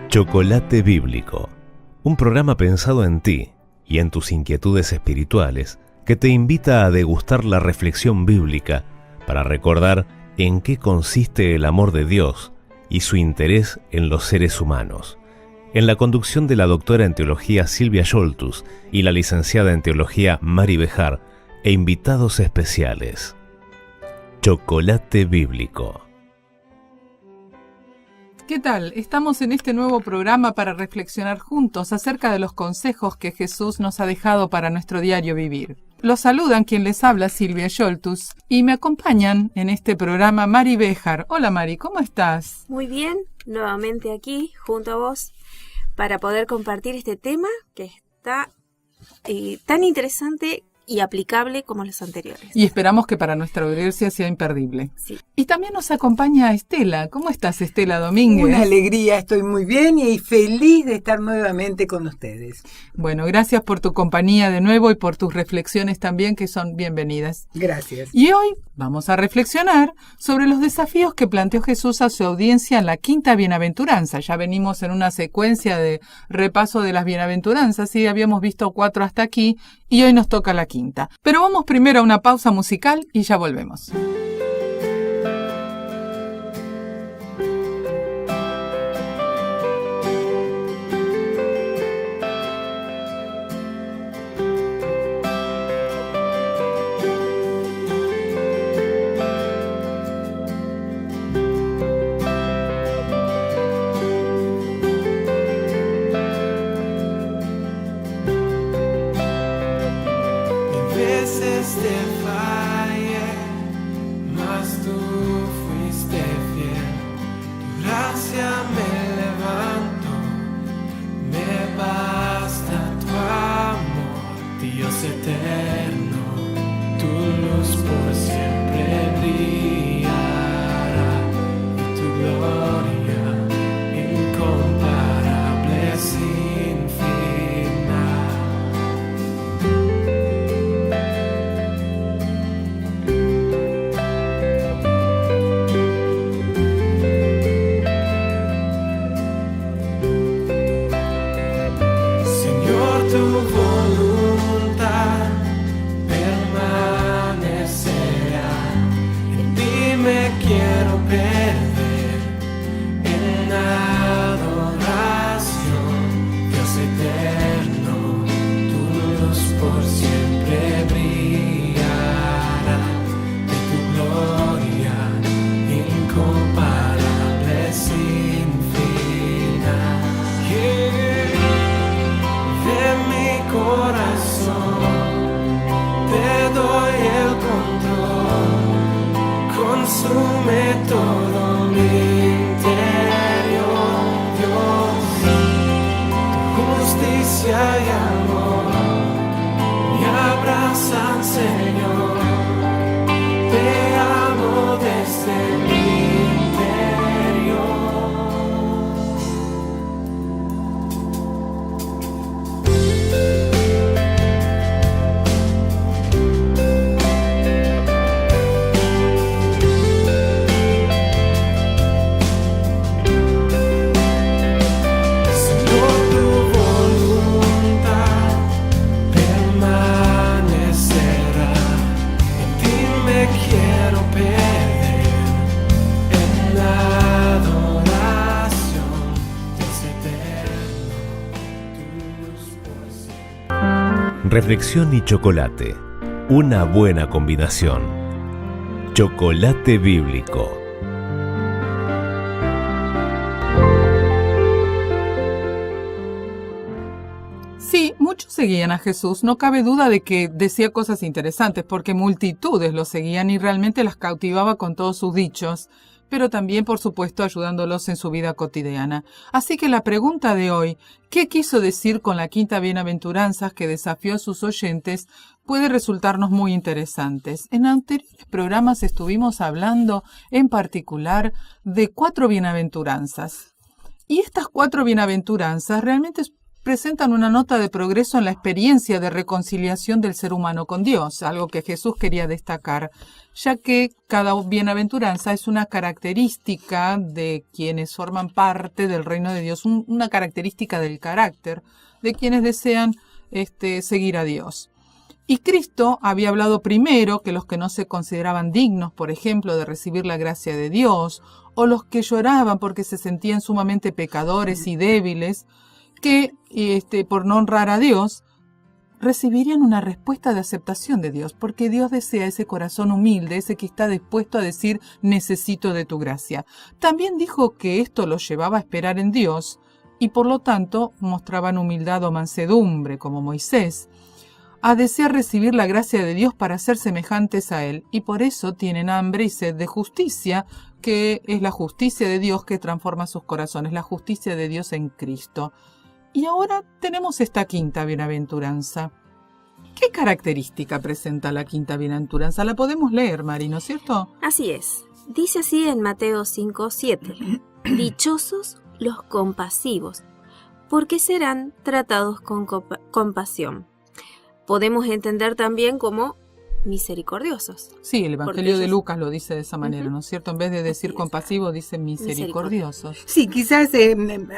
Chocolate Bíblico, un programa pensado en ti y en tus inquietudes espirituales que te invita a degustar la reflexión bíblica para recordar en qué consiste el amor de Dios y su interés en los seres humanos. En la conducción de la doctora en teología Silvia Scholtus y la licenciada en teología Mari Bejar e invitados especiales. Chocolate Bíblico. ¿Qué tal? Estamos en este nuevo programa para reflexionar juntos acerca de los consejos que Jesús nos ha dejado para nuestro diario vivir. Los saludan quien les habla, Silvia Scholtus, y me acompañan en este programa Mari Bejar. Hola Mari, ¿cómo estás? Muy bien, nuevamente aquí junto a vos para poder compartir este tema que está tan interesante y aplicable como los anteriores. Y esperamos que para nuestra audiencia sea imperdible. Sí. Y también nos acompaña Estela. ¿Cómo estás, Estela Domínguez? Una alegría, estoy muy bien y feliz de estar nuevamente con ustedes. Bueno, gracias por tu compañía de nuevo y por tus reflexiones también, que son bienvenidas. Gracias. Y hoy vamos a reflexionar sobre los desafíos que planteó Jesús a su audiencia en la quinta bienaventuranza. Ya venimos en una secuencia de repaso de las bienaventuranzas, y habíamos visto 4 hasta aquí, y hoy nos toca la quinta. Pero vamos primero a una pausa musical y ya volvemos. Reflexión y chocolate, una buena combinación. Chocolate Bíblico. Sí, muchos seguían a Jesús, no cabe duda de que decía cosas interesantes, porque multitudes lo seguían y realmente las cautivaba con todos sus dichos, pero también, por supuesto, ayudándolos en su vida cotidiana. Así que la pregunta de hoy, ¿qué quiso decir con la quinta bienaventuranza que desafió a sus oyentes?, puede resultarnos muy interesantes. En anteriores programas estuvimos hablando, en particular, de 4 bienaventuranzas. Y estas 4 bienaventuranzas realmente presentan una nota de progreso en la experiencia de reconciliación del ser humano con Dios, algo que Jesús quería destacar, ya que cada bienaventuranza es una característica de quienes forman parte del reino de Dios, una característica del carácter de quienes desean seguir a Dios. Y Cristo había hablado primero que los que no se consideraban dignos, por ejemplo, de recibir la gracia de Dios, o los que lloraban porque se sentían sumamente pecadores y débiles, que por no honrar a Dios, recibirían una respuesta de aceptación de Dios, porque Dios desea ese corazón humilde, ese que está dispuesto a decir necesito de tu gracia. También dijo que esto los llevaba a esperar en Dios, y por lo tanto mostraban humildad o mansedumbre, como Moisés, a desear recibir la gracia de Dios para ser semejantes a Él, y por eso tienen hambre y sed de justicia, que es la justicia de Dios que transforma sus corazones, la justicia de Dios en Cristo. Y ahora tenemos esta quinta bienaventuranza. ¿Qué característica presenta la quinta bienaventuranza? La podemos leer, Mari, ¿no es cierto? Así es. Dice así en Mateo 5:7. Dichosos los compasivos, porque serán tratados con compasión. Podemos entender también como misericordiosos. Sí, el Evangelio de Lucas lo dice de esa manera, ¿no es cierto? En vez de decir compasivo, dice misericordiosos. Sí, quizás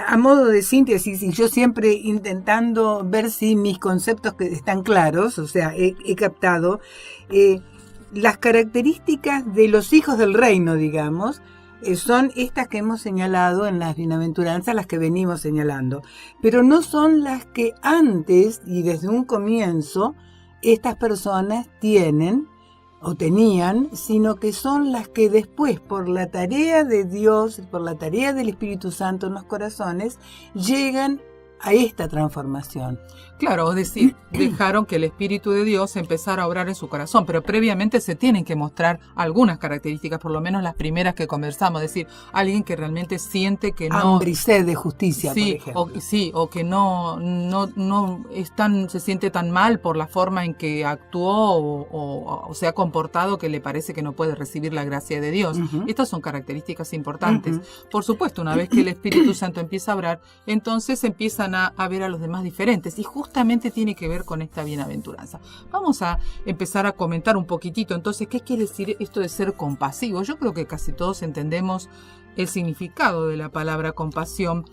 a modo de síntesis, y yo siempre intentando ver si mis conceptos que están claros, o sea, he captado las características de los hijos del reino, digamos, son estas que hemos señalado en las bienaventuranzas, las que venimos señalando, pero no son las que antes y desde un comienzo estas personas tienen o tenían, sino que son las que después, por la tarea de Dios, por la tarea del Espíritu Santo en los corazones, llegan a esta transformación. Claro, es decir, dejaron que el Espíritu de Dios empezara a obrar en su corazón, pero previamente se tienen que mostrar algunas características, por lo menos las primeras que conversamos, es decir, alguien que realmente siente que no... Hambre y sed de justicia, sí, por ejemplo. O que no se siente tan mal por la forma en que actuó o se ha comportado que le parece que no puede recibir la gracia de Dios. Uh-huh. Estas son características importantes. Uh-huh. Por supuesto, una vez que el Espíritu Santo empieza a obrar, entonces empiezan a ver a los demás diferentes, y justamente tiene que ver con esta bienaventuranza. Vamos a empezar a comentar un poquitito, entonces, ¿qué quiere decir esto de ser compasivo? Yo creo que casi todos entendemos el significado de la palabra compasión,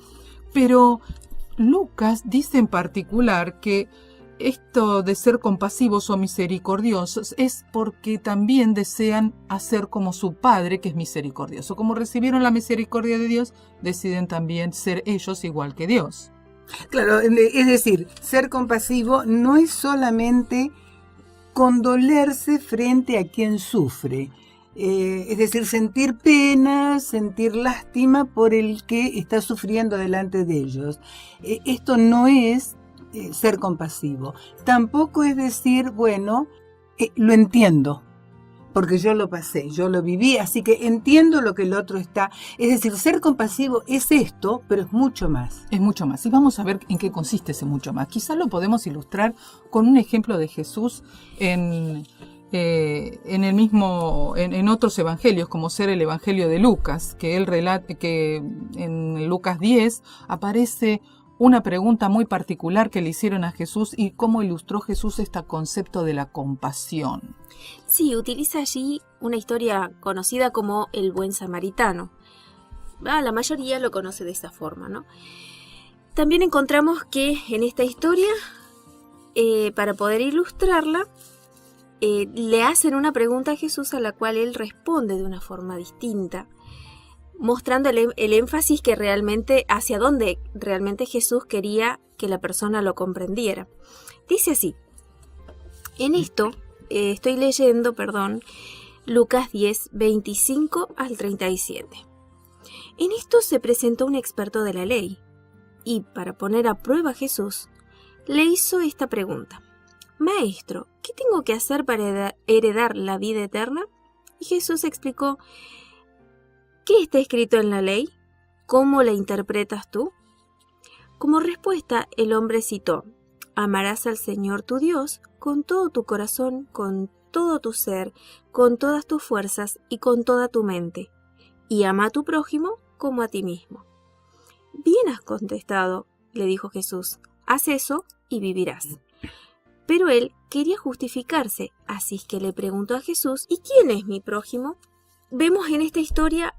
pero Lucas dice en particular que esto de ser compasivos o misericordiosos es porque también desean hacer como su Padre, que es misericordioso. Como recibieron la misericordia de Dios, deciden también ser ellos igual que Dios. Claro, es decir, ser compasivo no es solamente condolerse frente a quien sufre, es decir, sentir pena, sentir lástima por el que está sufriendo delante de ellos. Esto no es ser compasivo. Tampoco es decir, bueno, lo entiendo, porque yo lo pasé, yo lo viví, así que entiendo lo que el otro está. Es decir, ser compasivo es esto, pero es mucho más. Es mucho más. Y vamos a ver en qué consiste ese mucho más. Quizás lo podemos ilustrar con un ejemplo de Jesús en otros evangelios, como ser el evangelio de Lucas, que él relata que en Lucas 10 aparece una pregunta muy particular que le hicieron a Jesús y cómo ilustró Jesús este concepto de la compasión. Sí, utiliza allí una historia conocida como el buen samaritano. La mayoría lo conoce de esta forma, ¿no? También encontramos que en esta historia, para poder ilustrarla, le hacen una pregunta a Jesús a la cual él responde de una forma distinta, mostrando el énfasis que realmente, hacia dónde realmente Jesús quería que la persona lo comprendiera. Dice así, en esto, estoy leyendo, Lucas 10, 25 al 37. En esto se presentó un experto de la ley, y para poner a prueba a Jesús, le hizo esta pregunta. Maestro, ¿qué tengo que hacer para heredar la vida eterna? Y Jesús explicó, ¿qué está escrito en la ley? ¿Cómo la interpretas tú? Como respuesta, el hombre citó, amarás al Señor tu Dios con todo tu corazón, con todo tu ser, con todas tus fuerzas y con toda tu mente, y ama a tu prójimo como a ti mismo. Bien has contestado, le dijo Jesús, haz eso y vivirás. Pero él quería justificarse, así que le preguntó a Jesús, ¿y quién es mi prójimo? Vemos en esta historia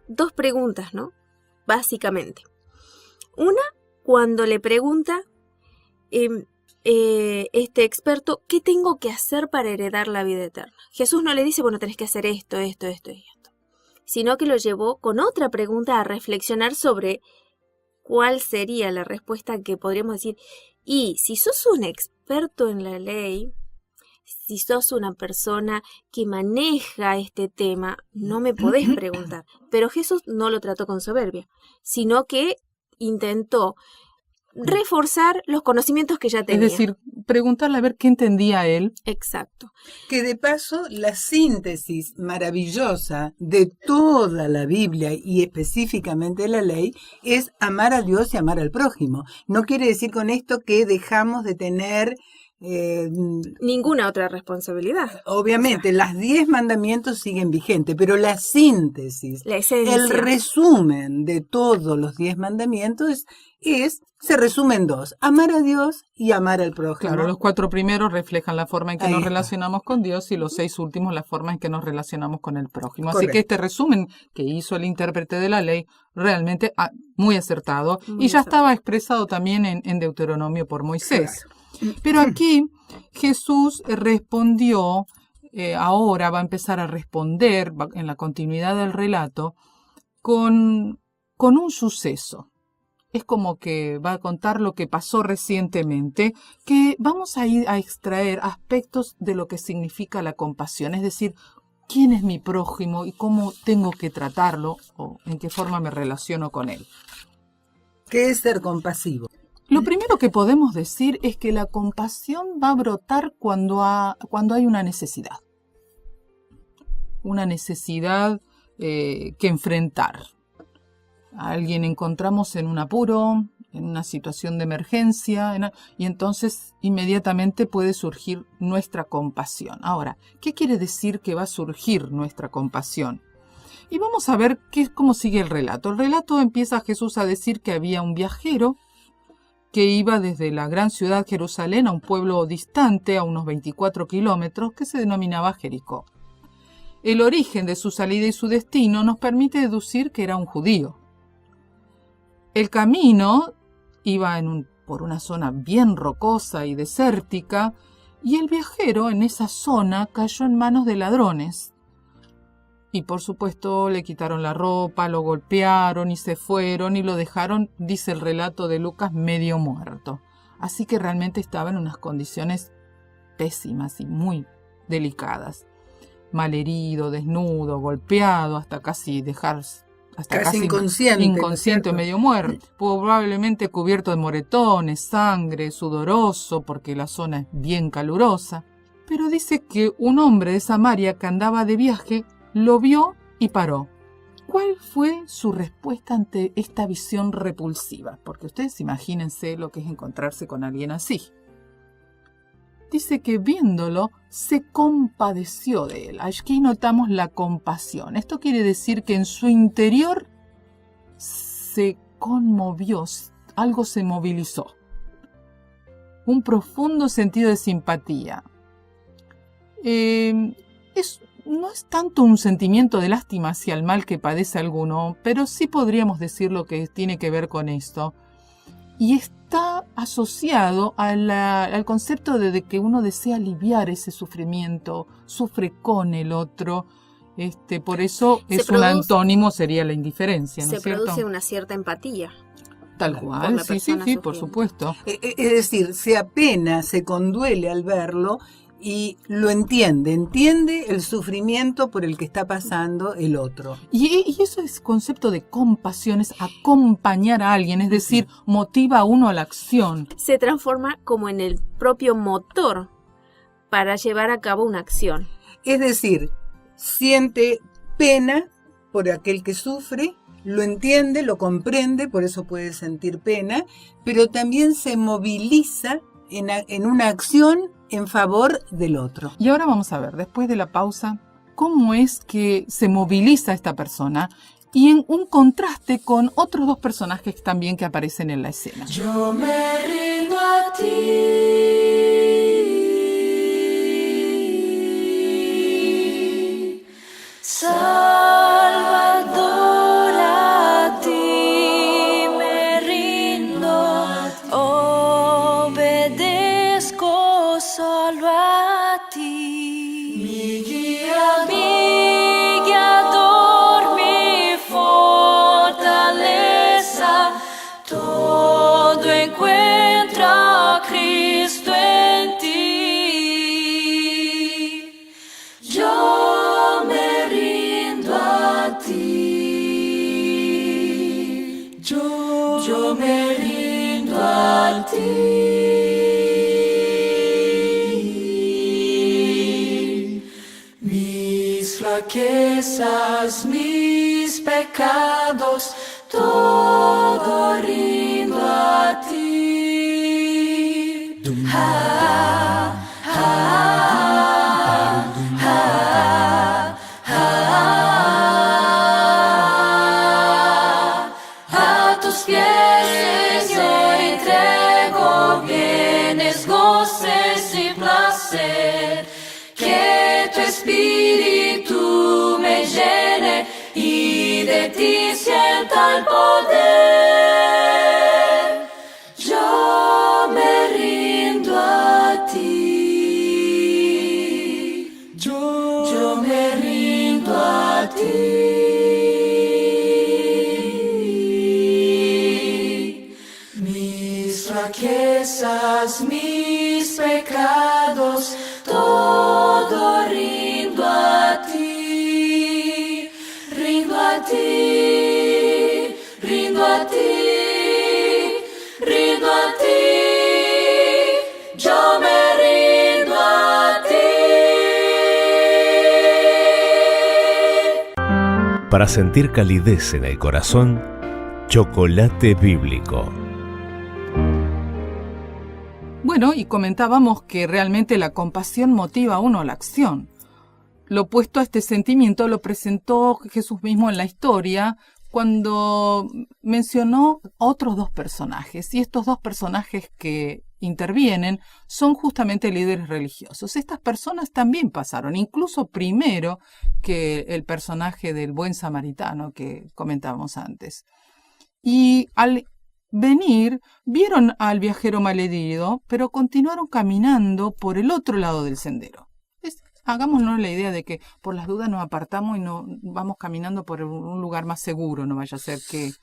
dos preguntas, ¿no? Básicamente. Una, cuando le pregunta este experto, ¿qué tengo que hacer para heredar la vida eterna? Jesús no le dice, bueno, tenés que hacer esto, sino que lo llevó con otra pregunta a reflexionar sobre cuál sería la respuesta que podríamos decir. Y si sos un experto en la ley, si sos una persona que maneja este tema, no me podés preguntar. Pero Jesús no lo trató con soberbia, sino que intentó reforzar los conocimientos que ya tenía. Es decir, preguntarle a ver qué entendía él. Exacto. Que de paso, la síntesis maravillosa de toda la Biblia y específicamente la ley es amar a Dios y amar al prójimo. No quiere decir con esto que dejamos de tener ninguna otra responsabilidad. Obviamente, las 10 mandamientos siguen vigentes, pero la síntesis, la esencia, el resumen de todos los 10 mandamientos se resume en 2, amar a Dios y amar al prójimo. Claro, los 4 primeros reflejan la forma en que nos relacionamos con Dios y los 6 últimos la forma en que nos relacionamos con el prójimo. Correcto. Así que este resumen que hizo el intérprete de la ley realmente muy acertado y ya estaba expresado también en Deuteronomio por Moisés. Claro. Pero aquí Jesús respondió, ahora va a empezar a responder en la continuidad del relato con un suceso. Es como que va a contar lo que pasó recientemente, que vamos a ir a extraer aspectos de lo que significa la compasión, es decir, quién es mi prójimo y cómo tengo que tratarlo o en qué forma me relaciono con él. ¿Qué es ser compasivo? Lo primero que podemos decir es que la compasión va a brotar cuando hay una necesidad. Una necesidad que enfrentar. A alguien encontramos en un apuro, en una situación de emergencia, y entonces inmediatamente puede surgir nuestra compasión. Ahora, ¿qué quiere decir que va a surgir nuestra compasión? Y vamos a ver cómo sigue el relato. El relato empieza Jesús a decir que había un viajero que iba desde la gran ciudad Jerusalén a un pueblo distante, a unos 24 kilómetros, que se denominaba Jericó. El origen de su salida y su destino nos permite deducir que era un judío. El camino iba por una zona bien rocosa y desértica, y el viajero en esa zona cayó en manos de ladrones. Y por supuesto le quitaron la ropa, lo golpearon y se fueron y lo dejaron, dice el relato de Lucas, medio muerto. Así que realmente estaba en unas condiciones pésimas y muy delicadas. Malherido, desnudo, golpeado, hasta casi inconsciente o medio muerto. Probablemente cubierto de moretones, sangre, sudoroso porque la zona es bien calurosa. Pero dice que un hombre de Samaria que andaba de viaje lo vio y paró. ¿Cuál fue su respuesta ante esta visión repulsiva? Porque ustedes imagínense lo que es encontrarse con alguien así. Dice que viéndolo se compadeció de él. Aquí notamos la compasión. Esto quiere decir que en su interior se conmovió, algo se movilizó. Un profundo sentido de simpatía. No es tanto un sentimiento de lástima hacia el mal que padece alguno, pero sí podríamos decir lo que tiene que ver con esto. Y está asociado al concepto de que uno desea aliviar ese sufrimiento, sufre con el otro. Por eso un antónimo sería la indiferencia, ¿no es cierto? Se produce una cierta empatía. Tal cual, sí, por supuesto. Es decir, se apena, se conduele al verlo y lo entiende el sufrimiento por el que está pasando el otro. Y eso es concepto de compasión, es acompañar a alguien, es decir, motiva a uno a la acción. Se transforma como en el propio motor para llevar a cabo una acción. Es decir, siente pena por aquel que sufre, lo entiende, lo comprende, por eso puede sentir pena, pero también se moviliza en una acción en favor del otro. Y ahora vamos a ver, después de la pausa, cómo es que se moviliza esta persona y en un contraste con otros 2 personajes también que aparecen en la escena. Yo me rindo. a ti, Salvador, a ti me rindo, obedezco solo a ti, mi guiador, mi fortaleza, todo encuentro a Cristo en ti. Yo me rindo a ti. Yo me rindo a ti. Mis flaquezas, mis pecados, todo rindo a ti. A tus pies yo entrego bienes, goces y placer, que tu espíritu me llene y de ti sienta el poder. Yo me rindo a ti. Yo me rindo a ti. Mis flaquezas, mis pecados, todo rindo a ti. Rindo a ti, rindo a ti, rindo a ti, yo me rindo a ti. Para sentir calidez en el corazón, chocolate bíblico. Bueno, y comentábamos que realmente la compasión motiva a uno a la acción. Lo opuesto a este sentimiento lo presentó Jesús mismo en la historia cuando mencionó otros dos personajes. Y estos dos personajes que intervienen son justamente líderes religiosos. Estas personas también pasaron, incluso primero que el personaje del buen samaritano que comentábamos antes. Y al venir, vieron al viajero malherido, pero continuaron caminando por el otro lado del sendero. Hagámonos la idea de que por las dudas nos apartamos y no vamos caminando por un lugar más seguro, no vaya a ser que...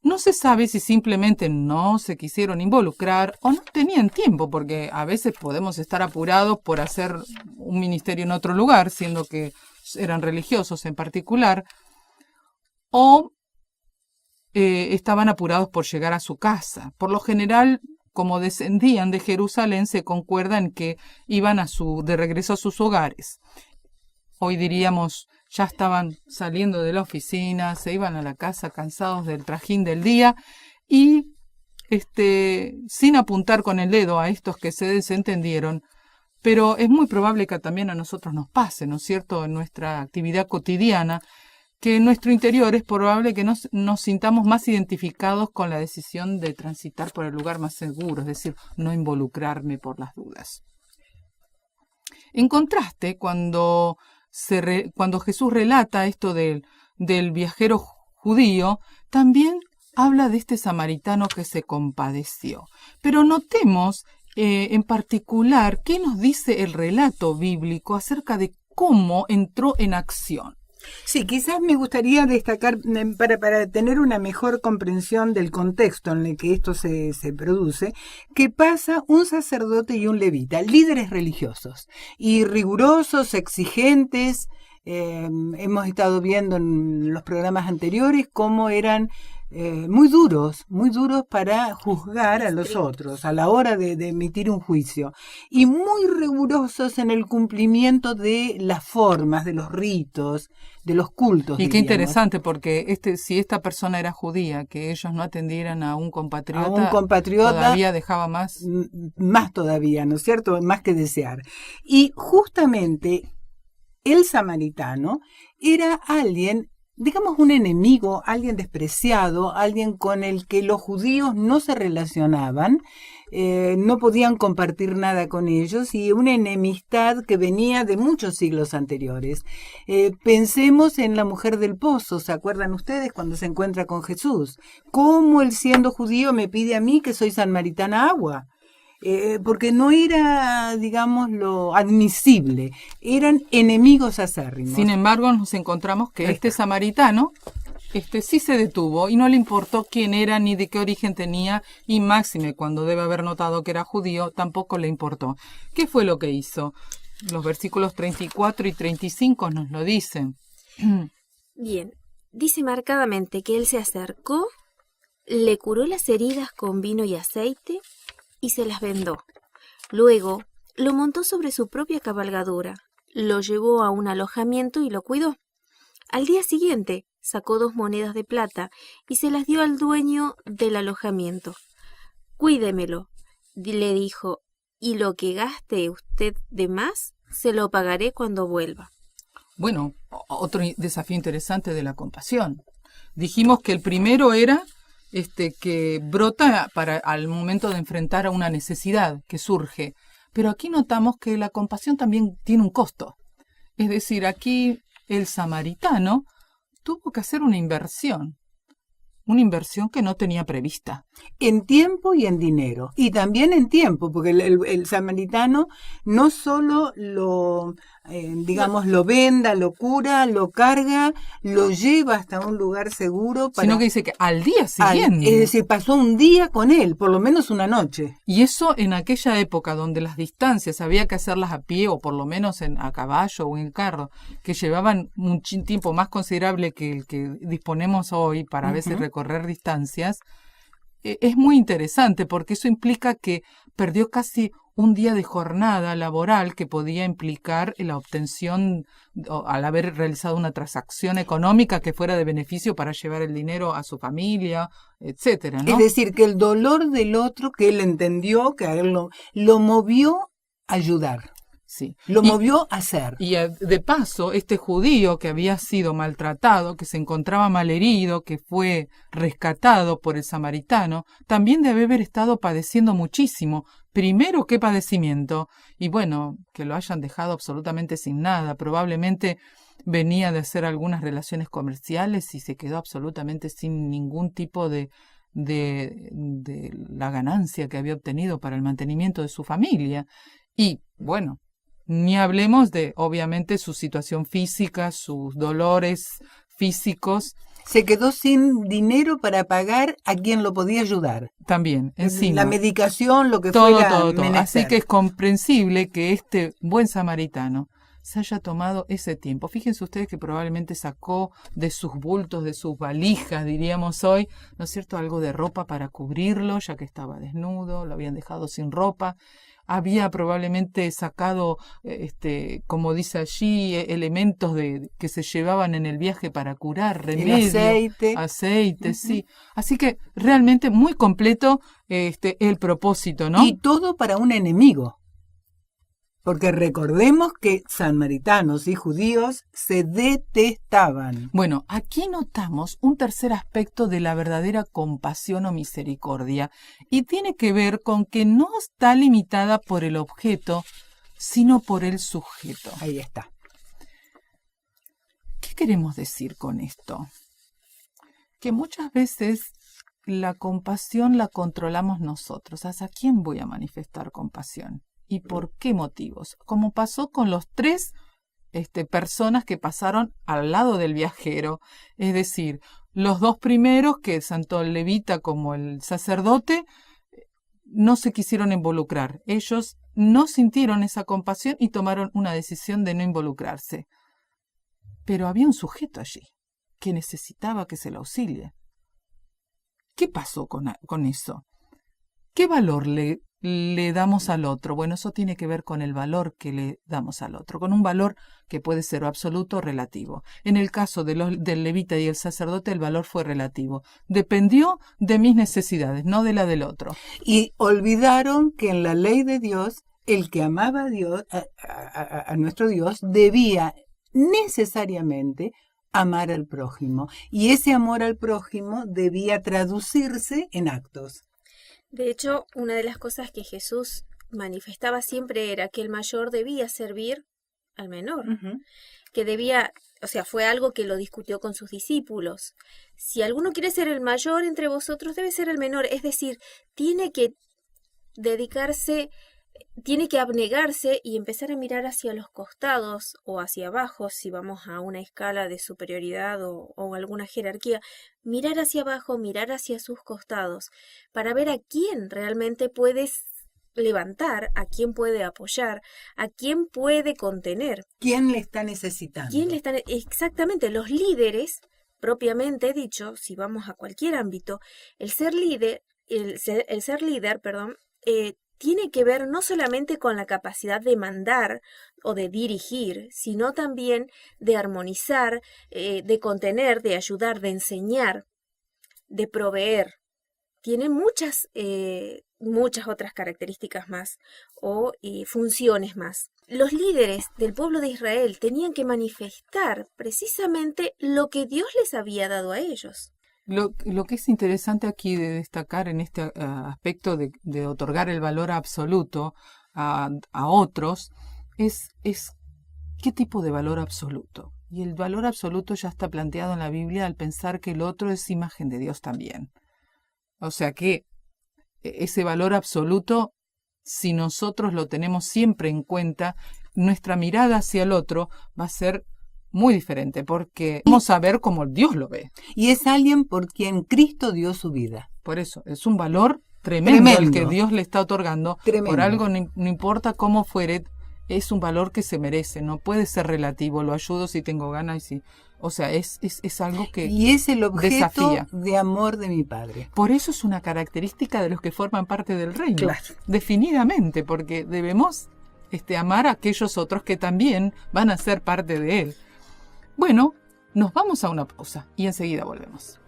No se sabe si simplemente no se quisieron involucrar o no tenían tiempo, porque a veces podemos estar apurados por hacer un ministerio en otro lugar, siendo que eran religiosos en particular, o estaban apurados por llegar a su casa. Por lo general, como descendían de Jerusalén, se concuerda en que iban de regreso a sus hogares. Hoy diríamos, ya estaban saliendo de la oficina, se iban a la casa cansados del trajín del día y sin apuntar con el dedo a estos que se desentendieron, pero es muy probable que también a nosotros nos pase, ¿no es cierto?, en nuestra actividad cotidiana, que en nuestro interior es probable que nos sintamos más identificados con la decisión de transitar por el lugar más seguro, es decir, no involucrarme por las dudas. En contraste, cuando Jesús relata esto del viajero judío, también habla de este samaritano que se compadeció. Pero notemos en particular qué nos dice el relato bíblico acerca de cómo entró en acción. Sí, quizás me gustaría destacar, para tener una mejor comprensión del contexto en el que esto se produce, que pasa un sacerdote y un levita, líderes religiosos, y rigurosos, exigentes. Hemos estado viendo en los programas anteriores cómo eran muy duros para juzgar a los otros a la hora de emitir un juicio, y muy rigurosos en el cumplimiento de las formas, de los ritos, de los cultos. Y qué interesante, porque si esta persona era judía, que ellos no atendieran a un compatriota todavía dejaba más todavía, ¿no es cierto?, más que desear. Y justamente el samaritano era alguien, digamos, un enemigo, alguien despreciado, alguien con el que los judíos no se relacionaban, no podían compartir nada con ellos y una enemistad que venía de muchos siglos anteriores. Pensemos en la mujer del pozo, ¿se acuerdan ustedes cuando se encuentra con Jesús? ¿Cómo él siendo judío me pide a mí que soy samaritana agua? Porque no era, digamos, lo admisible, eran enemigos acérrimos. Sin embargo, nos encontramos que este samaritano sí se detuvo y no le importó quién era ni de qué origen tenía, y máxime cuando debe haber notado que era judío, tampoco le importó. ¿Qué fue lo que hizo? Los versículos 34 y 35 nos lo dicen. Bien, dice marcadamente que él se acercó, le curó las heridas con vino y aceite y se las vendó. Luego lo montó sobre su propia cabalgadura, lo llevó a un alojamiento y lo cuidó. Al día siguiente sacó 2 monedas de plata y se las dio al dueño del alojamiento. Cuídemelo, le dijo, y lo que gaste usted de más, se lo pagaré cuando vuelva. Bueno, otro desafío interesante de la compasión. Dijimos que el primero era que brota al momento de enfrentar a una necesidad que surge. Pero aquí notamos que la compasión también tiene un costo. Es decir, aquí el samaritano tuvo que hacer una inversión que no tenía prevista. En tiempo y en dinero. Y también en tiempo, porque el samaritano no solo lo venda, lo cura, lo carga, lo lleva hasta un lugar seguro. Sino que dice que al día siguiente. Es decir, pasó un día con él, por lo menos una noche. Y eso en aquella época donde las distancias había que hacerlas a pie o por lo menos a caballo o en carro, que llevaban un tiempo más considerable que el que disponemos hoy para a veces recorrer distancias, es muy interesante porque eso implica que perdió casi un día de jornada laboral que podía implicar la obtención, al haber realizado una transacción económica que fuera de beneficio para llevar el dinero a su familia, etcétera, ¿no? Es decir, que el dolor del otro, que él entendió, que a él lo movió a ayudar. Sí. Lo movió a hacer. Y de paso, este judío que había sido maltratado, que se encontraba malherido, que fue rescatado por el samaritano, también debe haber estado padeciendo muchísimo. Primero, ¿qué padecimiento? Y bueno, que lo hayan dejado absolutamente sin nada. Probablemente venía de hacer algunas relaciones comerciales y se quedó absolutamente sin ningún tipo de la ganancia que había obtenido para el mantenimiento de su familia. Y bueno, ni hablemos de, obviamente, su situación física, sus dolores físicos. Se quedó sin dinero para pagar a quien lo podía ayudar. También, encima. La medicación, lo que todo. menester. Así que es comprensible que este buen samaritano se haya tomado ese tiempo. Fíjense ustedes que probablemente sacó de sus bultos, de sus valijas, diríamos hoy, ¿no es cierto?, algo de ropa para cubrirlo, ya que estaba desnudo, lo habían dejado sin ropa. Había probablemente sacado, como dice allí, elementos que se llevaban en el viaje para curar, remedio. Aceite, sí. Así que realmente muy completo el propósito, ¿no? Y todo para un enemigo. Porque recordemos que samaritanos y judíos se detestaban. Bueno, aquí notamos un tercer aspecto de la verdadera compasión o misericordia, y tiene que ver con que no está limitada por el objeto, sino por el sujeto. Ahí está. ¿Qué queremos decir con esto? Que muchas veces la compasión la controlamos nosotros. ¿Hacia quién voy a manifestar compasión? ¿Y por qué motivos? Como pasó con los 3 personas que pasaron al lado del viajero. Es decir, los 2 primeros, que tanto el levita como el sacerdote, no se quisieron involucrar. Ellos no sintieron esa compasión y tomaron una decisión de no involucrarse. Pero había un sujeto allí que necesitaba que se le auxilie. ¿Qué pasó con eso? ¿Qué valor le damos al otro? Bueno, eso tiene que ver con el valor que le damos al otro, con un valor que puede ser absoluto o relativo. En el caso del levita y el sacerdote, el valor fue relativo. Dependió de mis necesidades, no de la del otro. Y olvidaron que en la ley de Dios, el que amaba a Dios, a nuestro Dios, debía necesariamente amar al prójimo. Y ese amor al prójimo debía traducirse en actos. De hecho, una de las cosas que Jesús manifestaba siempre era que el mayor debía servir al menor, que debía, o sea, fue algo que lo discutió con sus discípulos. Si alguno quiere ser el mayor entre vosotros, debe ser el menor, es decir, tiene que dedicarse, tiene que abnegarse y empezar a mirar hacia los costados o hacia abajo, si vamos a una escala de superioridad o alguna jerarquía, mirar hacia abajo, mirar hacia sus costados, para ver a quién realmente puedes levantar, a quién puede apoyar, a quién puede contener. ¿Quién le está necesitando? ¿Quién le está exactamente, los líderes, propiamente dicho, si vamos a cualquier ámbito, el ser líder, tiene que ver no solamente con la capacidad de mandar o de dirigir, sino también de armonizar, de contener, de ayudar, de enseñar, de proveer. Tiene muchas otras características más o funciones más. Los líderes del pueblo de Israel tenían que manifestar precisamente lo que Dios les había dado a ellos. Lo que es interesante aquí de destacar en este aspecto de otorgar el valor absoluto a otros es qué tipo de valor absoluto. Y el valor absoluto ya está planteado en la Biblia al pensar que el otro es imagen de Dios también. O sea que ese valor absoluto, si nosotros lo tenemos siempre en cuenta, nuestra mirada hacia el otro va a ser muy diferente, porque vamos a ver como Dios lo ve. Y es alguien por quien Cristo dio su vida. Por eso, es un valor tremendo el que Dios le está otorgando. Tremendo. Por algo, no importa cómo fuere, es un valor que se merece, no puede ser relativo, lo ayudo si tengo ganas y si... O sea, es algo que y es el objeto desafía. De amor de mi Padre. Por eso es una característica de los que forman parte del reino. Claro. Definidamente, porque debemos amar a aquellos otros que también van a ser parte de él. Bueno, nos vamos a una pausa y enseguida volvemos.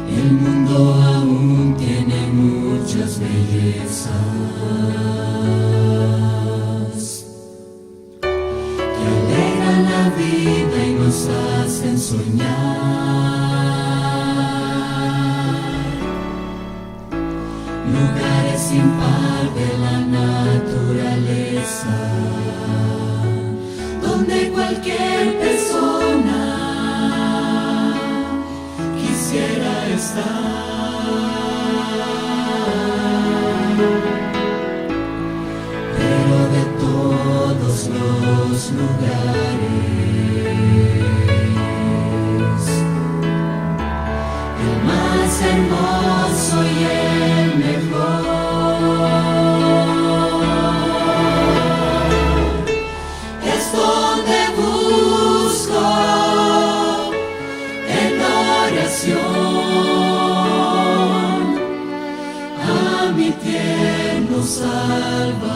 El mundo aún tiene muchas bellezas que alegran la vida y nos hacen soñar. Lugares sin par de la naturaleza, donde cualquier persona quisiera estar. Pero de todos los lugares, el más hermoso y el mejor es donde busco en oración a mi tierno Salvador.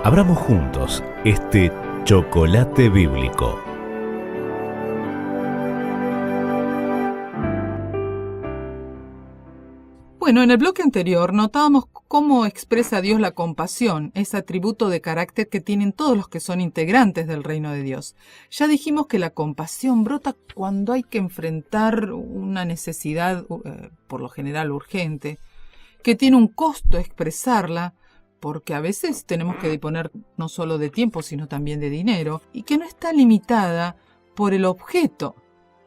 Abramos juntos este chocolate bíblico. Bueno, en el bloque anterior notábamos cómo expresa Dios la compasión, ese atributo de carácter que tienen todos los que son integrantes del reino de Dios. Ya dijimos que la compasión brota cuando hay que enfrentar una necesidad, por lo general urgente, que tiene un costo expresarla, porque a veces tenemos que disponer no solo de tiempo, sino también de dinero, y que no está limitada por el objeto,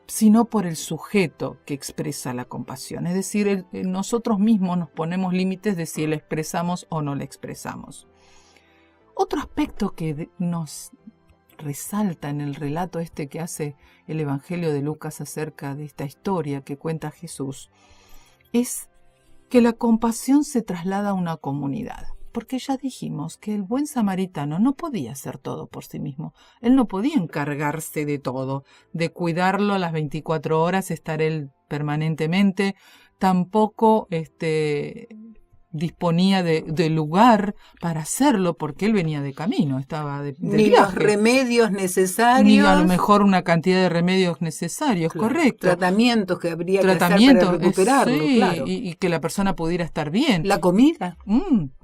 sino por el sujeto que expresa la compasión. Es decir, nosotros mismos nos ponemos límites de si la expresamos o no la expresamos. Otro aspecto que nos resalta en el relato este que hace el Evangelio de Lucas acerca de esta historia que cuenta Jesús es que la compasión se traslada a una comunidad. Porque ya dijimos que el buen samaritano no podía hacer todo por sí mismo. Él no podía encargarse de todo, de cuidarlo a las 24 horas, estar él permanentemente. Tampoco disponía de lugar para hacerlo porque él venía de camino, estaba de ni viaje. Los remedios necesarios. Ni a lo mejor una cantidad de remedios necesarios, claro, correcto. Tratamientos que habría que hacer para recuperarlo, sí, claro. Y que la persona pudiera estar bien. La comida.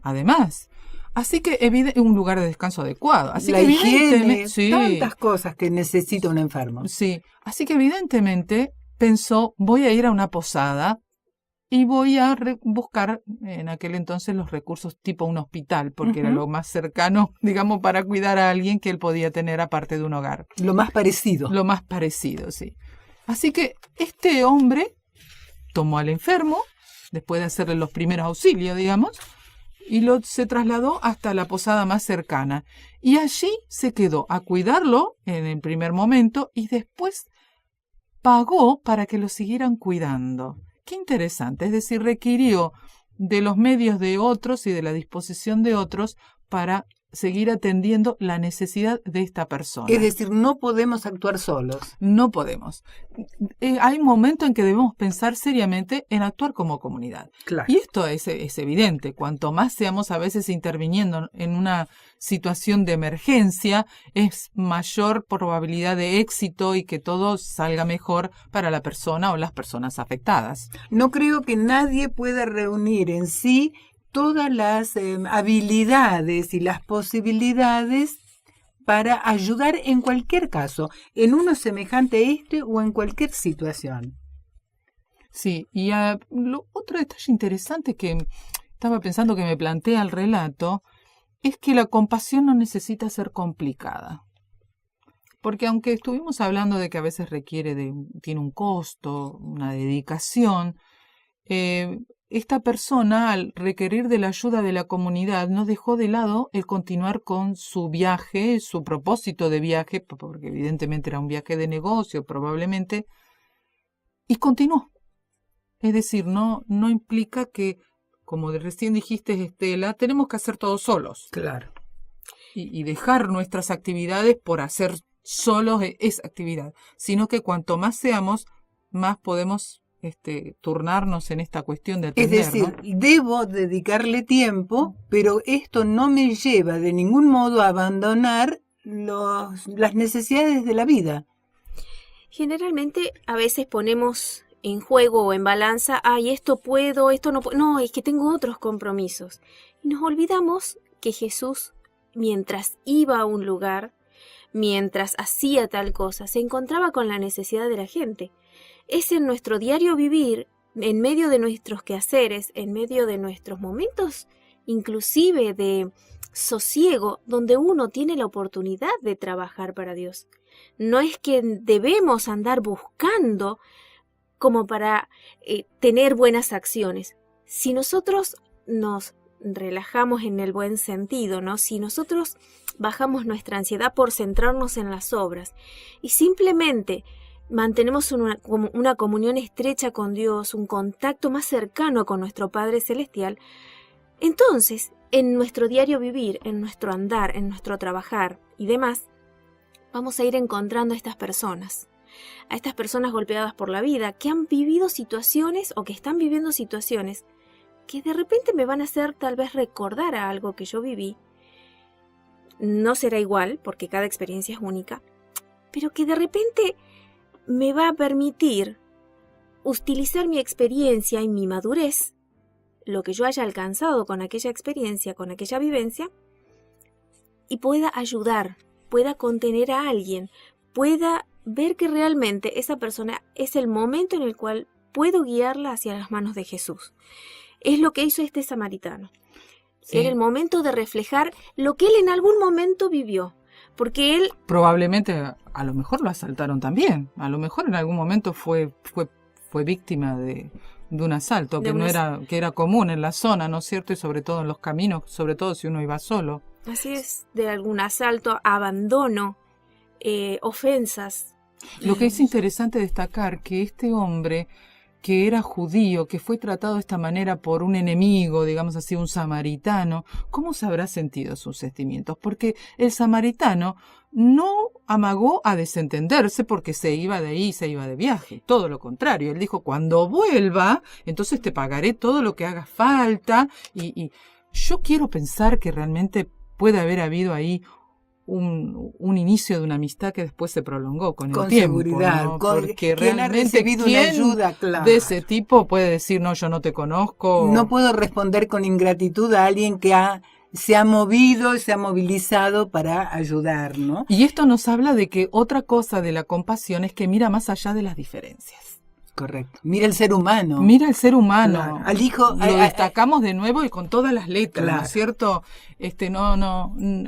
Además. Así que un lugar de descanso adecuado. Así la que higiene, sí, tantas cosas que necesita un enfermo. Sí, así que evidentemente pensó, voy a ir a una posada y voy a buscar en aquel entonces los recursos tipo un hospital, porque era lo más cercano, digamos, para cuidar a alguien que él podía tener aparte de un hogar. Lo más parecido. Lo más parecido, sí. Así que este hombre tomó al enfermo, después de hacerle los primeros auxilios, digamos, y se trasladó hasta la posada más cercana. Y allí se quedó a cuidarlo en el primer momento y después pagó para que lo siguieran cuidando. Qué interesante, es decir, requirió de los medios de otros y de la disposición de otros para seguir atendiendo la necesidad de esta persona. Es decir, no podemos actuar solos. No podemos. Hay un momento en que debemos pensar seriamente en actuar como comunidad. Claro. Y esto es evidente. Cuanto más seamos a veces interviniendo en una situación de emergencia, es mayor probabilidad de éxito y que todo salga mejor para la persona o las personas afectadas. No creo que nadie pueda reunir en sí todas las habilidades y las posibilidades para ayudar en cualquier caso, en uno semejante a este o en cualquier situación. Sí, y otro detalle interesante que estaba pensando que me plantea el relato es que la compasión no necesita ser complicada. Porque aunque estuvimos hablando de que a veces tiene un costo, una dedicación, esta persona, al requerir de la ayuda de la comunidad, no dejó de lado el continuar con su viaje, su propósito de viaje, porque evidentemente era un viaje de negocio probablemente, y continuó. Es decir, no implica que, como recién dijiste, Estela, tenemos que hacer todo solos. Claro. Y dejar nuestras actividades por hacer solos esa actividad, sino que cuanto más seamos, más podemos turnarnos en esta cuestión de atender. Es decir, ¿no? Debo dedicarle tiempo, pero esto no me lleva de ningún modo a abandonar las necesidades de la vida. Generalmente a veces ponemos en juego o en balanza, esto puedo, esto no puedo, no, es que tengo otros compromisos. Y nos olvidamos que Jesús, mientras iba a un lugar, mientras hacía tal cosa, se encontraba con la necesidad de la gente. Es en nuestro diario vivir, en medio de nuestros quehaceres, en medio de nuestros momentos, inclusive de sosiego, donde uno tiene la oportunidad de trabajar para Dios. No es que debemos andar buscando como para tener buenas acciones. Si nosotros nos relajamos en el buen sentido, ¿no? Si nosotros bajamos nuestra ansiedad por centrarnos en las obras y simplemente mantenemos una comunión estrecha con Dios, un contacto más cercano con nuestro Padre Celestial, entonces, en nuestro diario vivir, en nuestro andar, en nuestro trabajar y demás, vamos a ir encontrando a estas personas golpeadas por la vida, que han vivido situaciones o que están viviendo situaciones que de repente me van a hacer tal vez recordar a algo que yo viví no será igual, porque cada experiencia es única, pero que de repente me va a permitir utilizar mi experiencia y mi madurez, lo que yo haya alcanzado con aquella experiencia, con aquella vivencia, y pueda ayudar, pueda contener a alguien, pueda ver que realmente esa persona es el momento en el cual puedo guiarla hacia las manos de Jesús. Es lo que hizo este samaritano. Sí. Era el momento de reflejar lo que él en algún momento vivió, porque él... Probablemente, a lo mejor lo asaltaron también, a lo mejor en algún momento fue víctima de un asalto, De que un que era común en la zona, ¿no es cierto? Y sobre todo en los caminos, sobre todo si uno iba solo. Así es, de algún asalto, abandono, ofensas. Lo que es interesante destacar que este hombre que era judío, que fue tratado de esta manera por un enemigo, digamos así, un samaritano, ¿cómo se habrá sentido sus sentimientos? Porque el samaritano no amagó a desentenderse porque se iba de ahí, se iba de viaje. Todo lo contrario, él dijo, cuando vuelva, entonces te pagaré todo lo que haga falta. Y yo quiero pensar que realmente puede haber habido ahí un inicio de una amistad que después se prolongó con el tiempo. Seguridad, ¿no? con Porque quien ha realmente recibido una ¿quién ayuda, claro, de ese tipo puede decir, no, yo no te conozco? No puedo responder con ingratitud a alguien que se ha movido, se ha movilizado para ayudar, ¿no? Y esto nos habla de que otra cosa de la compasión es que mira más allá de las diferencias. Correcto. Mira el ser humano. Mira el ser humano. Claro. Al hijo, lo destacamos de nuevo y con todas las letras, claro, ¿no es cierto?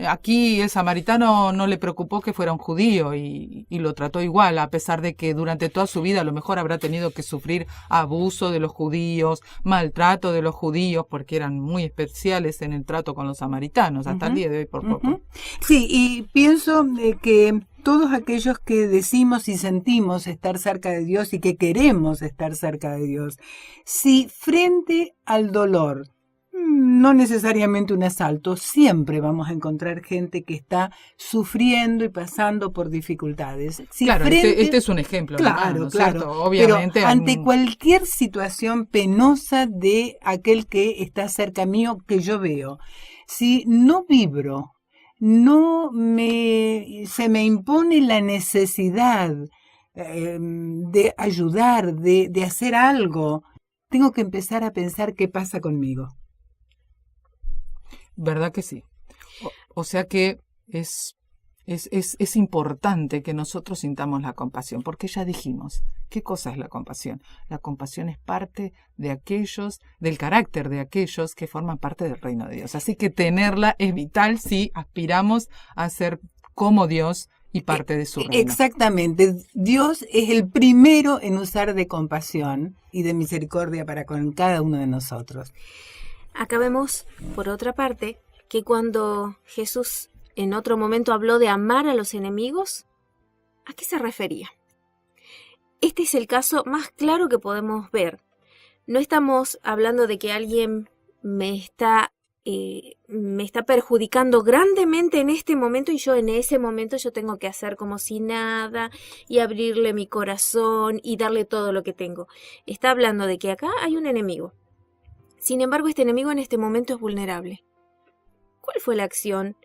Aquí el samaritano no le preocupó que fuera un judío y lo trató igual, a pesar de que durante toda su vida a lo mejor habrá tenido que sufrir abuso de los judíos, maltrato de los judíos, porque eran muy especiales en el trato con los samaritanos, hasta el día de hoy por poco. Sí, y pienso que todos aquellos que decimos y sentimos estar cerca de Dios y que queremos estar cerca de Dios, si frente al dolor, no necesariamente un asalto, siempre vamos a encontrar gente que está sufriendo y pasando por dificultades. Si claro, frente, este es un ejemplo. Claro, ¿no es claro. cierto? Obviamente. Pero ante cualquier situación penosa de aquel que está cerca mío que yo veo, si no vibro, se me impone la necesidad de ayudar, de hacer algo, tengo que empezar a pensar qué pasa conmigo. ¿Verdad que sí? O sea que es importante que nosotros sintamos la compasión, porque ya dijimos, ¿qué cosa es la compasión? La compasión es parte del carácter de aquellos que forman parte del reino de Dios. Así que tenerla es vital si aspiramos a ser como Dios y parte de su reino. Exactamente. Dios es el primero en usar de compasión y de misericordia para con cada uno de nosotros. Acá vemos, por otra parte, que cuando Jesús en otro momento habló de amar a los enemigos, ¿a qué se refería? Este es el caso más claro que podemos ver. No estamos hablando de que alguien me está perjudicando grandemente en este momento y yo en ese momento yo tengo que hacer como si nada y abrirle mi corazón y darle todo lo que tengo. Está hablando de que acá hay un enemigo. Sin embargo, este enemigo en este momento es vulnerable. ¿Cuál fue la acción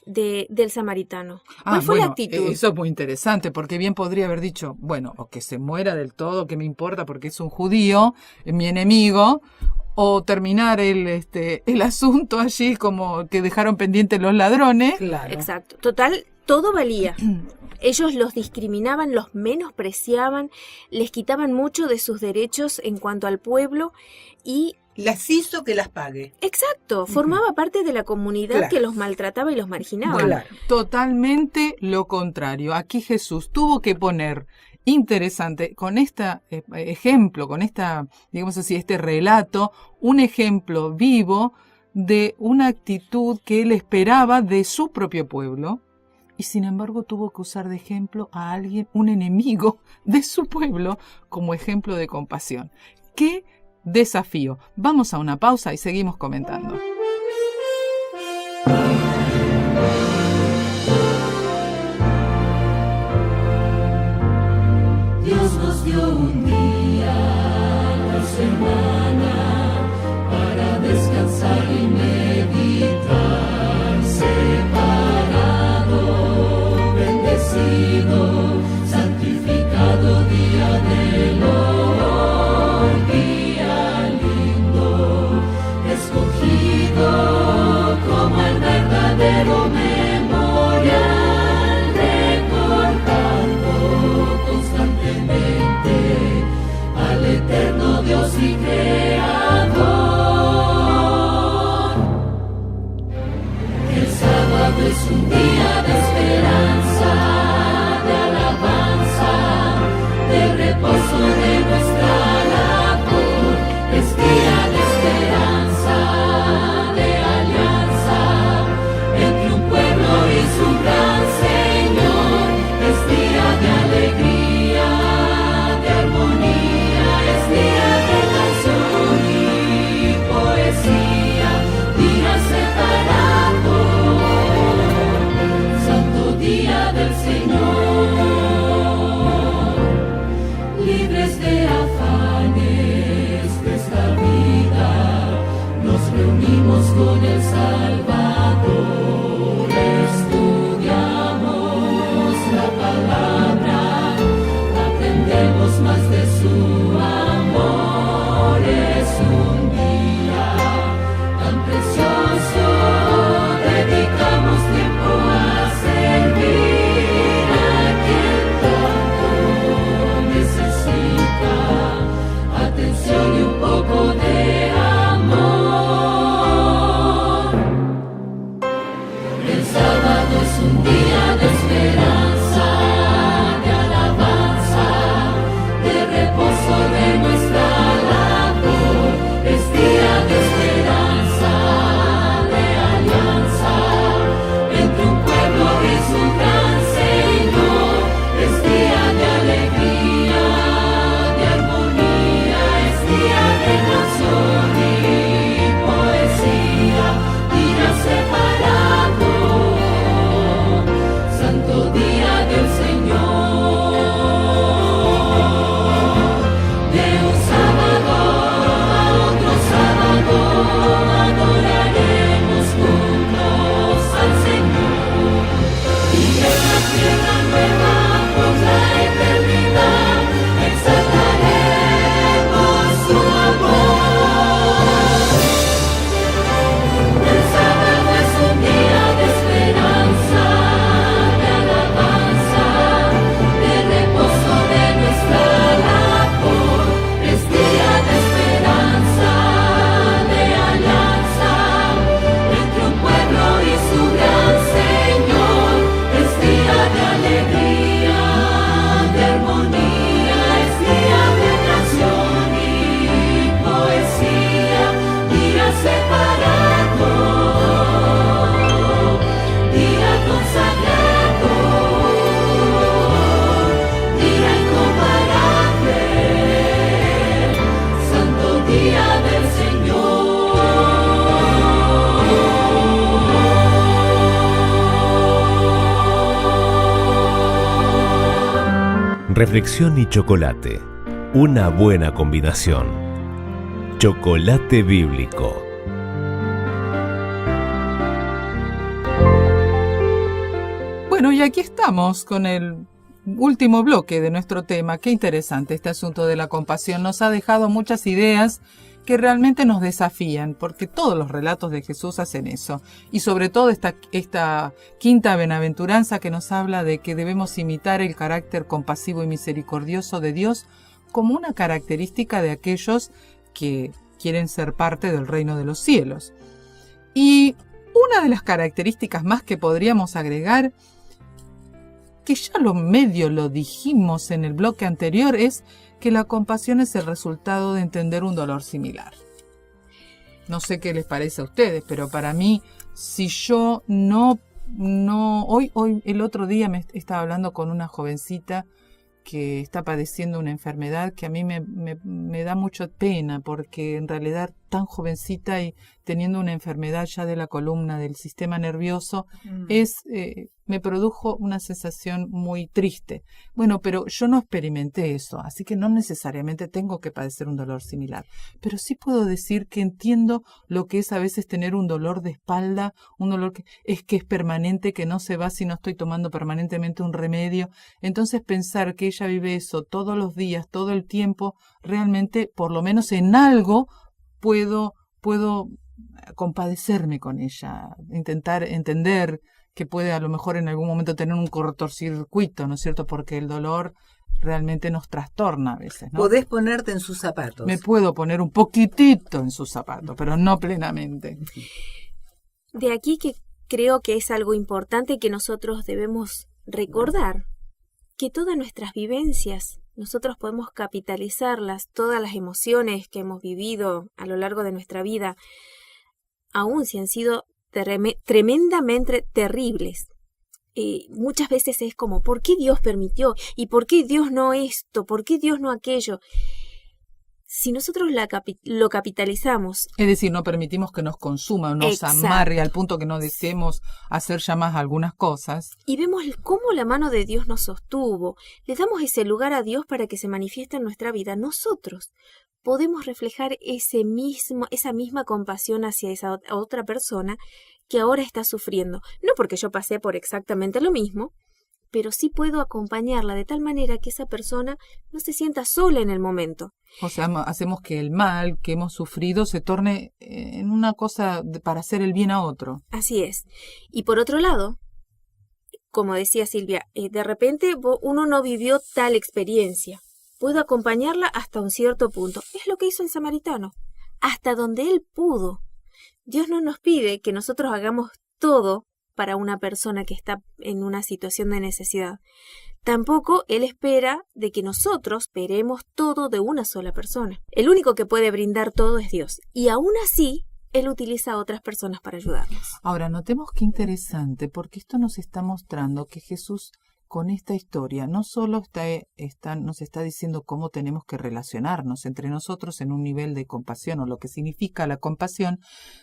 del samaritano? ¿Cuál fue la actitud? Eso es muy interesante, porque bien podría haber dicho, bueno, o que se muera del todo, que me importa porque es un judío, mi enemigo, o terminar el asunto allí como que dejaron pendientes los ladrones. Claro. Exacto. Total, todo valía. Ellos los discriminaban, los menospreciaban, les quitaban mucho de sus derechos en cuanto al pueblo y... Las hizo que las pague. Exacto, formaba parte de la comunidad, claro, que los maltrataba y los marginaba. Bueno, Claro. Totalmente lo contrario. Aquí Jesús tuvo que poner, interesante, con este ejemplo, con digamos así, este relato, un ejemplo vivo de una actitud que él esperaba de su propio pueblo, y sin embargo tuvo que usar de ejemplo a alguien, un enemigo de su pueblo, como ejemplo de compasión. ¡Qué desafío! Vamos a una pausa y seguimos comentando. Dios nos dio un día a la semana para descansar y meditar, separar Reflexión y chocolate. Una buena combinación. Chocolate bíblico. Bueno, y aquí estamos con el último bloque de nuestro tema. Qué interesante este asunto de la compasión. Nos ha dejado muchas ideas que realmente nos desafían, porque todos los relatos de Jesús hacen eso. Y sobre todo esta quinta bienaventuranza que nos habla de que debemos imitar el carácter compasivo y misericordioso de Dios como una característica de aquellos que quieren ser parte del reino de los cielos. Y una de las características más que podríamos agregar, que ya lo dijimos en el bloque anterior, es que la compasión es el resultado de entender un dolor similar. No sé qué les parece a ustedes, pero para mí, si yo hoy el otro día me estaba hablando con una jovencita que está padeciendo una enfermedad que a mí me da mucha pena, porque en realidad tan jovencita y teniendo una enfermedad ya de la columna del sistema nervioso, me produjo una sensación muy triste. Bueno, pero yo no experimenté eso, así que no necesariamente tengo que padecer un dolor similar. Pero sí puedo decir que entiendo lo que es a veces tener un dolor de espalda, un dolor que es permanente, que no se va si no estoy tomando permanentemente un remedio. Entonces pensar que ella vive eso todos los días, todo el tiempo, realmente, por lo menos en algo, puedo compadecerme con ella, intentar entender que puede a lo mejor en algún momento tener un cortocircuito, ¿no es cierto? Porque el dolor realmente nos trastorna a veces, ¿no? Podés ponerte en sus zapatos. Me puedo poner un poquitito en sus zapatos, pero no plenamente. De aquí que creo que es algo importante que nosotros debemos recordar, que todas nuestras vivencias, nosotros podemos capitalizarlas, todas las emociones que hemos vivido a lo largo de nuestra vida, aun si han sido tremendamente terribles. Muchas veces es como, ¿por qué Dios permitió? ¿Y por qué Dios no esto? ¿Por qué Dios no aquello? Si nosotros lo capitalizamos... Es decir, no permitimos que nos consuma, nos amarre al punto que no deseemos hacer ya más algunas cosas. Y vemos cómo la mano de Dios nos sostuvo. Le damos ese lugar a Dios para que se manifieste en nuestra vida. Nosotros podemos reflejar esa misma compasión hacia esa otra persona que ahora está sufriendo. No porque yo pasé por exactamente lo mismo, pero sí puedo acompañarla de tal manera que esa persona no se sienta sola en el momento. O sea, hacemos que el mal que hemos sufrido se torne en una cosa para hacer el bien a otro. Así es. Y por otro lado, como decía Silvia, de repente uno no vivió tal experiencia. Puedo acompañarla hasta un cierto punto. Es lo que hizo el samaritano. Hasta donde él pudo. Dios no nos pide que nosotros hagamos todo para una persona que está en una situación de necesidad. Tampoco Él espera de que nosotros esperemos todo de una sola persona. El único que puede brindar todo es Dios. Y aún así, Él utiliza a otras personas para ayudarnos. Ahora, notemos qué interesante, porque esto nos está mostrando que Jesús, con esta historia, no solo nos está diciendo cómo tenemos que relacionarnos entre nosotros en un nivel de compasión o lo que significa la compasión,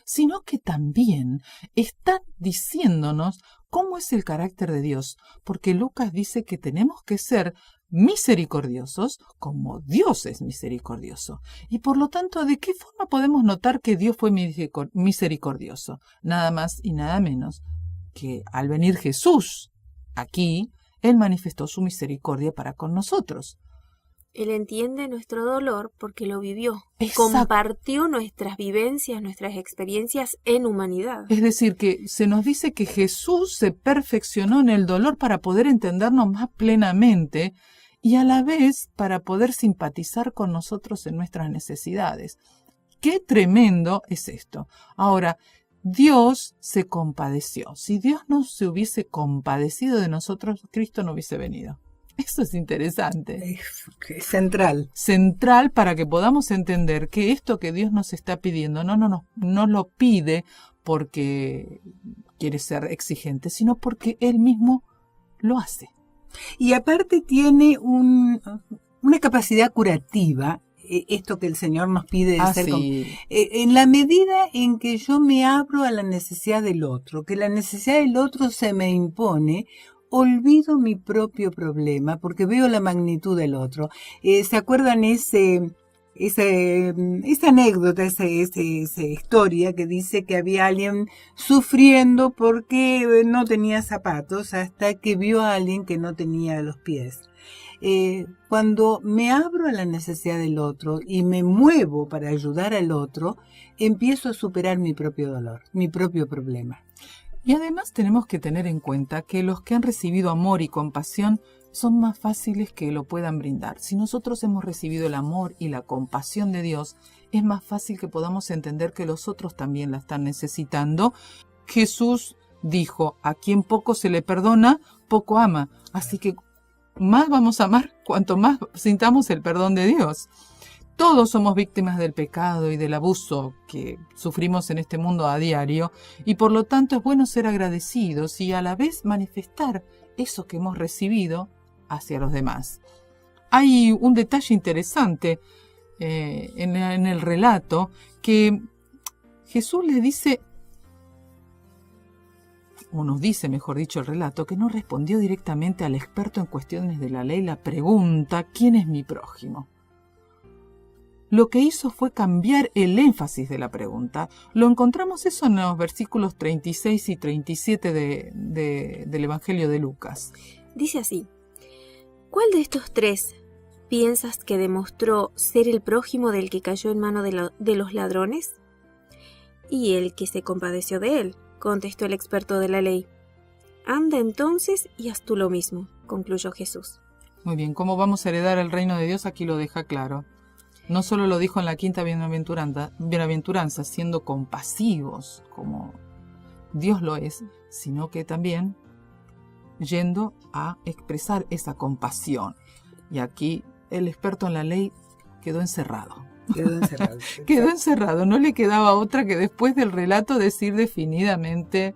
sino que también está diciéndonos cómo es el carácter de Dios, porque Lucas dice que tenemos que ser misericordiosos como Dios es misericordioso. Y por lo tanto, ¿de qué forma podemos notar que Dios fue misericordioso? Nada más y nada menos que al venir Jesús aquí, Él manifestó su misericordia para con nosotros. Él entiende nuestro dolor porque lo vivió. Exacto. Compartió nuestras vivencias, nuestras experiencias en humanidad. Es decir, que se nos dice que Jesús se perfeccionó en el dolor para poder entendernos más plenamente y a la vez para poder simpatizar con nosotros en nuestras necesidades. ¡Qué tremendo es esto! Ahora, Dios se compadeció. Si Dios no se hubiese compadecido de nosotros, Cristo no hubiese venido. Eso es interesante. Es central. Central para que podamos entender que esto que Dios nos está pidiendo no lo pide porque quiere ser exigente, sino porque Él mismo lo hace. Y aparte tiene una capacidad curativa, esto que el Señor nos pide de ser en la medida en que yo me abro a la necesidad del otro, que la necesidad del otro se me impone, olvido mi propio problema porque veo la magnitud del otro. ¿Se acuerdan esa anécdota, esa historia que dice que había alguien sufriendo porque no tenía zapatos hasta que vio a alguien que no tenía los pies? Cuando me abro a la necesidad del otro y me muevo para ayudar al otro, empiezo a superar mi propio dolor, mi propio problema. Y además tenemos que tener en cuenta que los que han recibido amor y compasión son más fáciles que lo puedan brindar. Si nosotros hemos recibido el amor y la compasión de Dios, es más fácil que podamos entender que los otros también la están necesitando. Jesús dijo, a quien poco se le perdona, poco ama. Así que más vamos a amar cuanto más sintamos el perdón de Dios. Todos somos víctimas del pecado y del abuso que sufrimos en este mundo a diario, y por lo tanto es bueno ser agradecidos y a la vez manifestar eso que hemos recibido hacia los demás. Hay un detalle interesante en el relato, que Jesús le dice, o nos dice, mejor dicho, el relato, que no respondió directamente al experto en cuestiones de la ley la pregunta, ¿quién es mi prójimo? Lo que hizo fue cambiar el énfasis de la pregunta. Lo encontramos eso en los versículos 36 y 37 del Evangelio de Lucas. Dice así: ¿cuál de estos tres piensas que demostró ser el prójimo del que cayó en mano de los ladrones? Y el que se compadeció de él, contestó el experto de la ley. Anda entonces y haz tú lo mismo, concluyó Jesús. Muy bien, ¿cómo vamos a heredar el reino de Dios? Aquí lo deja claro. No solo lo dijo en la quinta bienaventuranza, siendo compasivos como Dios lo es, sino que también yendo a expresar esa compasión. Y aquí el experto en la ley quedó encerrado. Quedó encerrado, no le quedaba otra que después del relato decir definidamente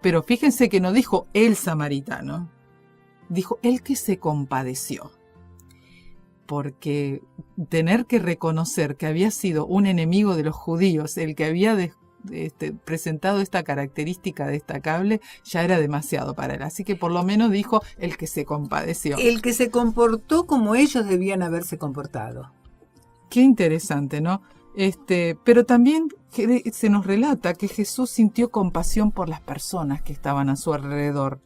pero fíjense que no dijo el samaritano, dijo el que se compadeció. Porque tener que reconocer que había sido un enemigo de los judíos el que había presentado esta característica destacable ya era demasiado para él. Así que por lo menos dijo el que se compadeció. El que se comportó como ellos debían haberse comportado. Qué interesante, ¿no? Pero también se nos relata que Jesús sintió compasión por las personas que estaban a su alrededor.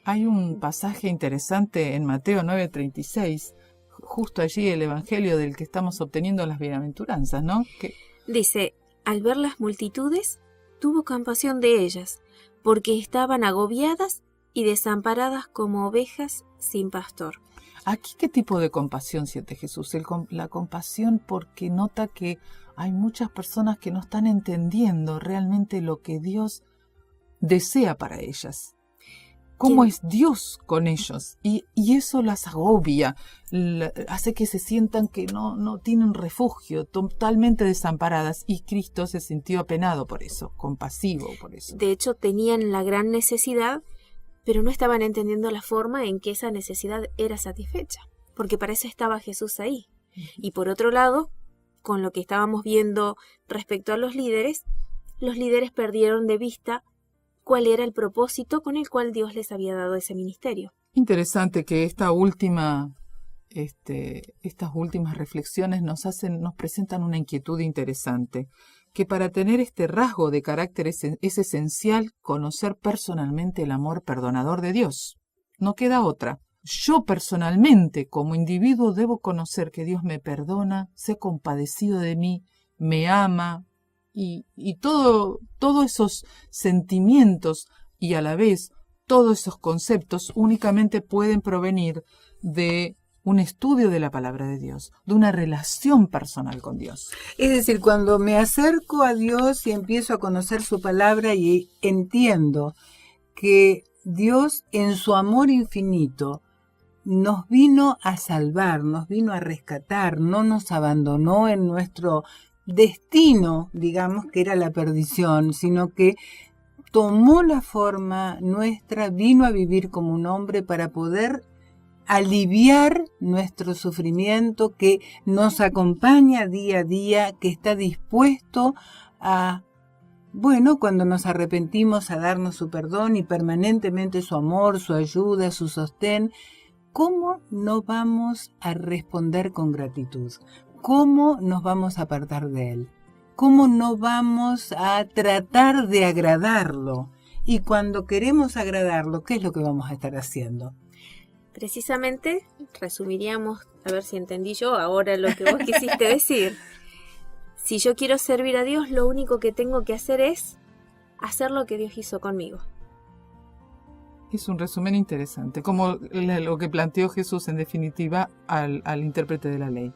Hay un pasaje interesante en Mateo 9:36, justo allí el evangelio del que estamos obteniendo las bienaventuranzas, ¿no? Dice, al ver las multitudes, tuvo compasión de ellas, porque estaban agobiadas y desamparadas como ovejas sin pastor. ¿Aquí qué tipo de compasión siente Jesús? La compasión porque nota que hay muchas personas que no están entendiendo realmente lo que Dios desea para ellas. ¿Cómo es Dios con ellos? Y eso las agobia, hace que se sientan que no tienen refugio, totalmente desamparadas. Y Cristo se sintió apenado por eso, compasivo por eso. De hecho, tenían la gran necesidad, pero no estaban entendiendo la forma en que esa necesidad era satisfecha, porque para eso estaba Jesús ahí. Y por otro lado, con lo que estábamos viendo respecto a los líderes perdieron de vista cuál era el propósito con el cual Dios les había dado ese ministerio. Interesante que estas últimas reflexiones nos presentan una inquietud interesante, que para tener este rasgo de carácter es esencial conocer personalmente el amor perdonador de Dios. No queda otra. Yo personalmente, como individuo, debo conocer que Dios me perdona, se ha compadecido de mí, me ama, y todos esos sentimientos y a la vez todos esos conceptos únicamente pueden provenir de un estudio de la palabra de Dios, de una relación personal con Dios. Es decir, cuando me acerco a Dios y empiezo a conocer su palabra y entiendo que Dios en su amor infinito nos vino a salvar, nos vino a rescatar, no nos abandonó en nuestro destino, digamos, que era la perdición, sino que tomó la forma nuestra, vino a vivir como un hombre para poder aliviar nuestro sufrimiento, que nos acompaña día a día, que está dispuesto a bueno, cuando nos arrepentimos a darnos su perdón y permanentemente su amor, su ayuda, su sostén, ¿cómo no vamos a responder con gratitud? ¿Cómo nos vamos a apartar de Él? ¿Cómo no vamos a tratar de agradarlo? Y cuando queremos agradarlo, ¿qué es lo que vamos a estar haciendo? Precisamente, resumiríamos, a ver si entendí yo ahora lo que vos quisiste decir. Si yo quiero servir a Dios, lo único que tengo que hacer es hacer lo que Dios hizo conmigo. Es un resumen interesante, como lo que planteó Jesús en definitiva al intérprete de la ley.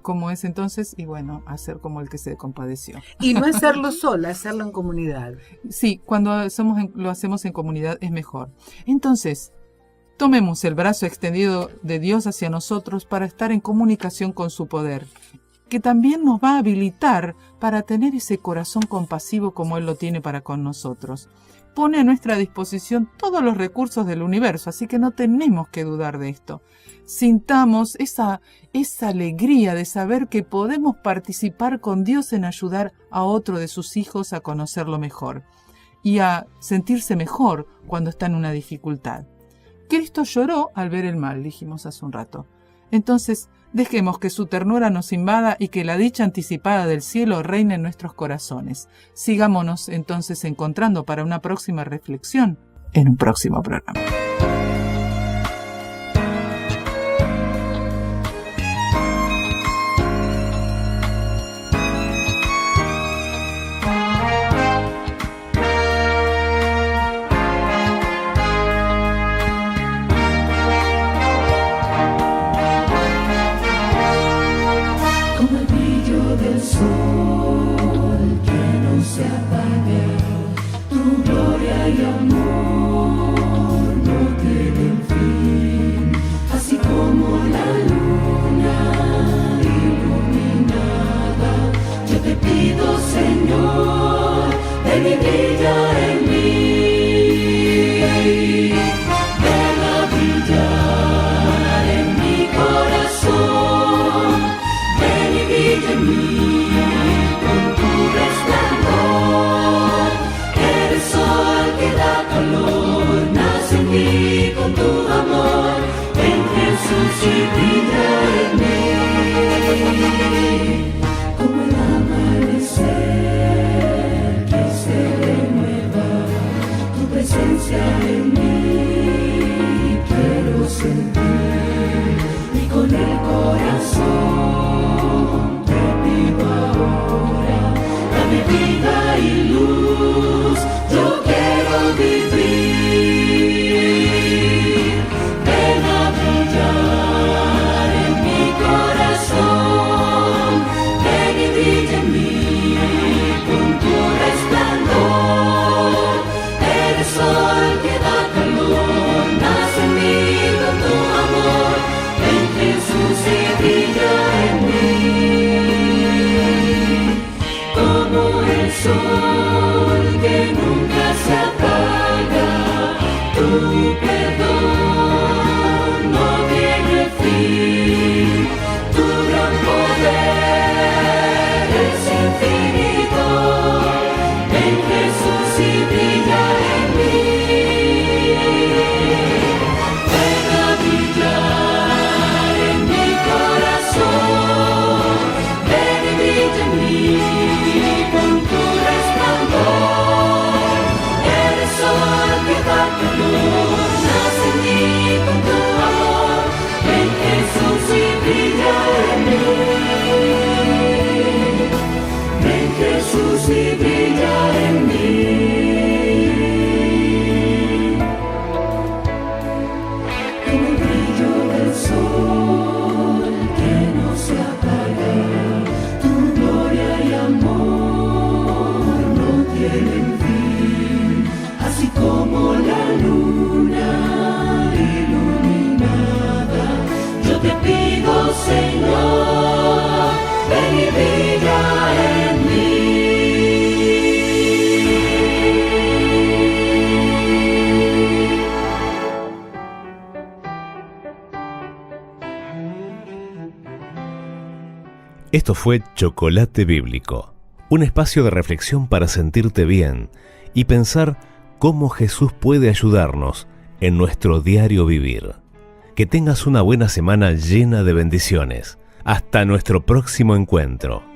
¿Cómo es entonces? Y bueno, hacer como el que se compadeció. Y no hacerlo sola, hacerlo en comunidad. Sí, cuando lo hacemos en comunidad es mejor. Entonces, tomemos el brazo extendido de Dios hacia nosotros para estar en comunicación con su poder, que también nos va a habilitar para tener ese corazón compasivo como Él lo tiene para con nosotros. Pone a nuestra disposición todos los recursos del universo, así que no tenemos que dudar de esto. Sintamos esa alegría de saber que podemos participar con Dios en ayudar a otro de sus hijos a conocerlo mejor y a sentirse mejor cuando está en una dificultad. Cristo lloró al ver el mal, dijimos hace un rato. Entonces, dejemos que su ternura nos invada y que la dicha anticipada del cielo reine en nuestros corazones. Sigámonos entonces encontrando para una próxima reflexión en un próximo programa. Esto fue Chocolate Bíblico, un espacio de reflexión para sentirte bien y pensar cómo Jesús puede ayudarnos en nuestro diario vivir. Que tengas una buena semana llena de bendiciones. Hasta nuestro próximo encuentro.